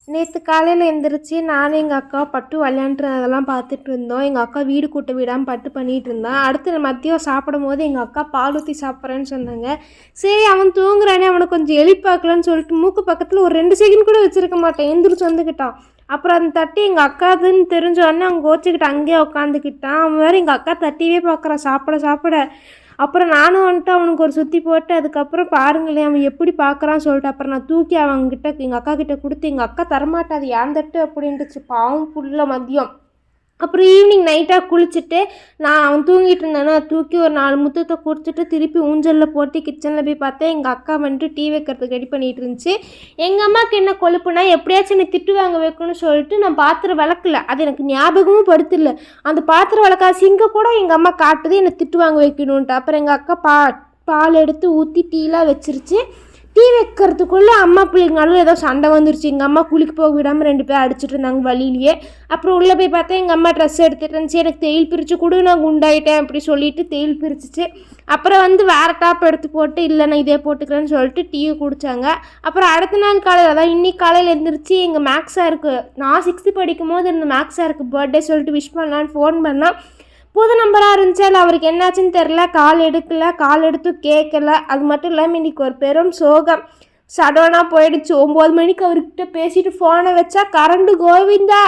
நேற்று காலையில் எழுந்திரிச்சு நானும் எங்கள் அக்கா பட்டு விளையாண்டுறதெல்லாம் பார்த்துட்டு இருந்தோம். எங்கள் அக்கா வீடு கூட்ட விடாமல் பட்டு பண்ணிகிட்டு இருந்தான். அடுத்து மதியம் சாப்பிடும் போது எங்கள் அக்கா பால் ஊற்றி சாப்பிட்றேன்னு சொன்னாங்க. சரி அவன் தூங்குறானே, அவனை கொஞ்சம் எழுப்பாக்கலான்னு சொல்லிட்டு மூக்கு பக்கத்தில் ஒரு 2 செகண்ட் கூட வச்சுருக்க மாட்டேன், எந்திரிச்சு வந்துக்கிட்டான். அப்புறம் அந்த தட்டி எங்கள் அக்காதுன்னு தெரிஞ்சோடனே அவங்க கோச்சிக்கிட்டு அங்கேயே உட்காந்துக்கிட்டான். அவன் வேறு எங்கள் அக்கா தட்டியே பார்க்குறான் சாப்பிட. அப்புறம் நானும் வந்துட்டு அவனுக்கு ஒரு சுற்றி போட்டு அதுக்கப்புறம் பாருங்களேன் அவன் எப்படி பார்க்குறான்னு சொல்லிட்டு அப்புறம் நான் தூக்கி அவங்ககிட்ட எங்கள் அக்கா கிட்டே கொடுத்து, எங்கள் அக்கா தரமாட்டாது ஏன் தட்டு அப்படின்ட்டுச்சு. பாவம் புள்ள மதியம். அப்புறம் ஈவினிங் நைட்டாக குளிச்சுட்டு நான் அவன் தூங்கிட்டு இருந்தானோ தூக்கி ஒரு 4 முத்தத்தை கொடுத்துட்டு திருப்பி ஊஞ்சலில் போட்டு கிச்சனில் போய் பார்த்தேன். எங்கள் அக்கா வந்துட்டு டீ வைக்கிறதுக்கு ரெடி பண்ணிகிட்டு இருந்துச்சு. எங்கள் அம்மாவுக்கு என்ன கொழுப்புனா எப்படியாச்சும் என்னை திட்டு வாங்க வைக்கணும்னு சொல்லிட்டு நான் பாத்திரம் விளக்கல. அது எனக்கு ஞாபகமும் படுத்தில்ல. அந்த பாத்திரம் விளக்கா சிங்க கூட எங்கள் அம்மா காட்டுது என்னை திட்டு வாங்க வைக்கணுன்ட்டு. அப்புறம் எங்கள் அக்கா பால் எடுத்து ஊற்றி டீலாம் வச்சிருச்சு. டீ வைக்கிறதுக்குள்ளே அம்மா பிள்ளைங்க நடுவில் ஏதோ சண்டை வந்துருச்சு. எங்கள் அம்மா குளிக்க போக விடாமல் 2 பேர் அடிச்சிட்டு இருந்தாங்க வழியிலேயே. அப்புறம் உள்ளே போய் பார்த்தா எங்கள் அம்மா ட்ரெஸ் எடுத்துகிட்டு இருந்துச்சு. எனக்கு தேயில் பிரித்து கொடு, நான் குண்டாயிட்டேன் அப்படி சொல்லிட்டு தேயில் பிரிச்சிச்சு. அப்புறம் வேறு டாப் எடுத்து போட்டு இல்லை நான் இதே போட்டுக்கிறேன்னு சொல்லிட்டு டீ குடித்தாங்க. அப்புறம் அடுத்த நாள் காலையில் அதான் இன்றைக்கி காலையில் எழுந்திரிச்சு எங்கள் மேக்ஸ் சாருக்கு, நான் 6th படிக்கும் போது இருந்த மேக்ஸ் சாருக்கு பர்த்டே சொல்லிட்டு விஷ் பண்ணலான்னு ஃபோன் பண்ணால் புது நம்பராக இருந்துச்சு. அதில் அவருக்கு என்னாச்சுன்னு தெரில, கால் எடுத்து கேட்கல. அது மட்டும் இல்லாமல் இன்றைக்கி ஒரு பெரும் சோகம், சடனாக போயிடுச்சு. 9 மணிக்கு அவர்கிட்ட பேசிட்டு ஃபோனை வச்சா கரண்டு கோவிந்தா.